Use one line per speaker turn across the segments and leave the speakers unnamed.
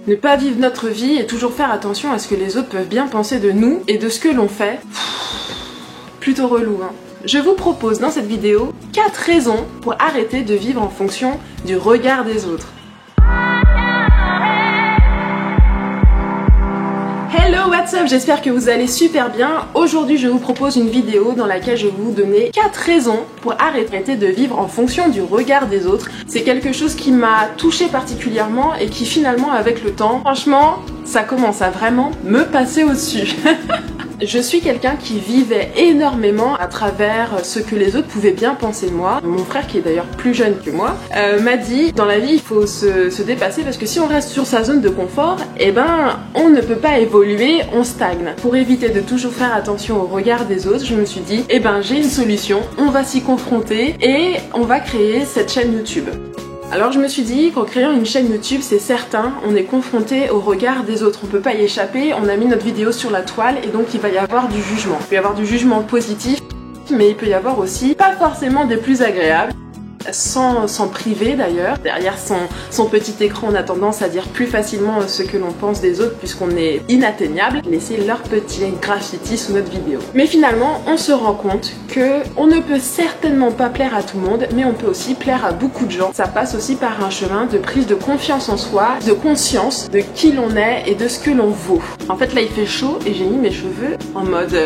Ne pas vivre notre vie et toujours faire attention à ce que les autres peuvent bien penser de nous et de ce que l'on fait. Plutôt relou, hein. Je vous propose dans cette vidéo 4 raisons pour arrêter de vivre en fonction du regard des autres. Hello, what's up? J'espère que vous allez super bien. Aujourd'hui, je vous propose une vidéo dans laquelle je vais vous donner 4 raisons pour arrêter de vivre en fonction du regard des autres. C'est quelque chose qui m'a touchée particulièrement et qui finalement, avec le temps, franchement, ça commence à vraiment me passer au-dessus. Je suis quelqu'un qui vivait énormément à travers ce que les autres pouvaient bien penser de moi. Mon frère, qui est d'ailleurs plus jeune que moi, m'a dit dans la vie il faut se dépasser parce que si on reste sur sa zone de confort, eh ben on ne peut pas évoluer, on stagne. Pour éviter de toujours faire attention au regard des autres, je me suis dit eh ben j'ai une solution, on va s'y confronter et on va créer cette chaîne YouTube. Alors je me suis dit qu'en créant une chaîne YouTube, c'est certain, on est confronté au regard des autres, on peut pas y échapper, on a mis notre vidéo sur la toile et donc il va y avoir du jugement. Il peut y avoir du jugement positif, mais il peut y avoir aussi pas forcément des plus agréables. Sans priver d'ailleurs, derrière son petit écran on a tendance à dire plus facilement ce que l'on pense des autres puisqu'on est inatteignable, laisser leur petit graffiti sous notre vidéo. Mais finalement on se rend compte que on ne peut certainement pas plaire à tout le monde, mais on peut aussi plaire à beaucoup de gens. Ça passe aussi par un chemin de prise de confiance en soi, de conscience de qui l'on est et de ce que l'on vaut. En fait là il fait chaud et j'ai mis mes cheveux en mode...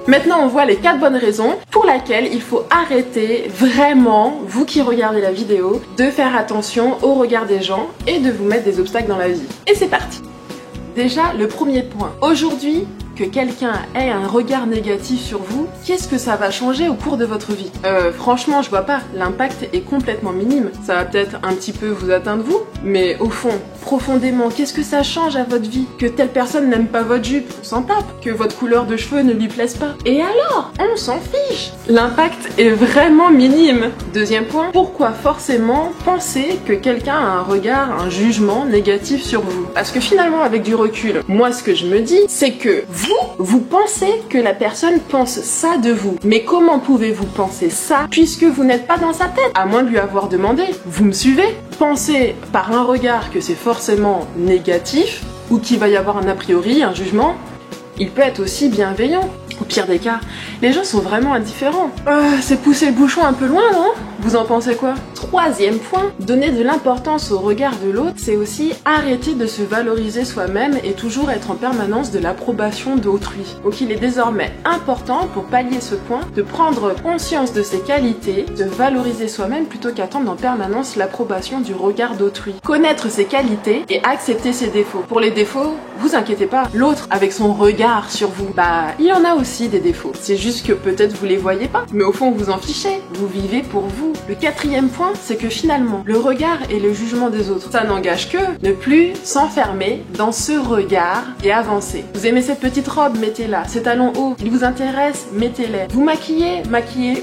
Maintenant on voit les 4 bonnes raisons pour lesquelles il faut arrêter vraiment, vous qui regardez la vidéo, de faire attention au regard des gens et de vous mettre des obstacles dans la vie. Et c'est parti! Déjà, le premier point. Aujourd'hui, que quelqu'un ait un regard négatif sur vous, qu'est-ce que ça va changer au cours de votre vie? Franchement, je vois pas. L'impact est complètement minime. Ça va peut-être un petit peu vous atteindre vous, mais au fond, profondément, qu'est-ce que ça change à votre vie? Que telle personne n'aime pas votre jupe, on s'en tape. Que votre couleur de cheveux ne lui plaise pas. Et alors? On s'en fiche. L'impact est vraiment minime. Deuxième point, pourquoi forcément penser que quelqu'un a un regard, un jugement négatif sur vous? Parce que finalement, avec du recul, moi ce que je me dis, c'est que vous pensez que la personne pense ça de vous. Mais comment pouvez-vous penser ça puisque vous n'êtes pas dans sa tête? À moins de lui avoir demandé. Vous me suivez? Penser par un regard que c'est forcément négatif ou qu'il va y avoir un a priori, un jugement, il peut être aussi bienveillant. Au pire des cas, les gens sont vraiment indifférents. C'est pousser le bouchon un peu loin, non? Vous en pensez quoi? Troisième point, donner de l'importance au regard de l'autre, c'est aussi arrêter de se valoriser soi-même et toujours être en permanence de l'approbation d'autrui. Donc il est désormais important, pour pallier ce point, de prendre conscience de ses qualités, de valoriser soi-même plutôt qu'attendre en permanence l'approbation du regard d'autrui. Connaître ses qualités et accepter ses défauts. Pour les défauts, vous inquiétez pas, l'autre, avec son regard sur vous, il en a aussi des défauts. C'est juste que peut-être vous les voyez pas, mais au fond vous en fichez, vous vivez pour vous. Le quatrième point, c'est que finalement, le regard et le jugement des autres, ça n'engage que ne plus s'enfermer dans ce regard et avancer. Vous aimez cette petite robe, mettez-la. Ces talons hauts, ils vous intéressent, mettez-les. Vous maquillez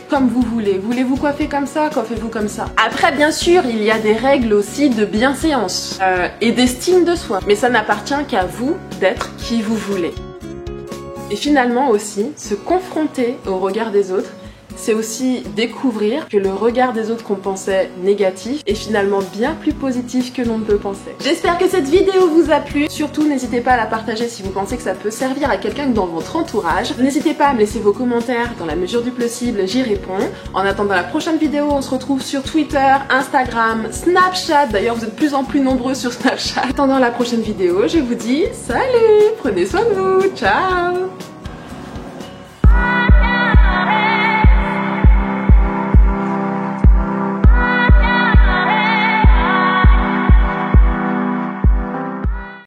comme vous voulez. Voulez-vous coiffer comme ça, coiffez-vous comme ça. Après, bien sûr, il y a des règles aussi de bienséance et d'estime de soi, mais ça n'appartient qu'à vous d'être qui vous voulez. Et finalement aussi, se confronter au regard des autres, c'est aussi découvrir que le regard des autres qu'on pensait négatif est finalement bien plus positif que l'on ne peut penser. J'espère que cette vidéo vous a plu. Surtout, n'hésitez pas à la partager si vous pensez que ça peut servir à quelqu'un dans votre entourage. N'hésitez pas à me laisser vos commentaires dans la mesure du possible, j'y réponds. En attendant la prochaine vidéo, on se retrouve sur Twitter, Instagram, Snapchat. D'ailleurs, vous êtes de plus en plus nombreux sur Snapchat. En attendant la prochaine vidéo, je vous dis salut, prenez soin de vous, ciao!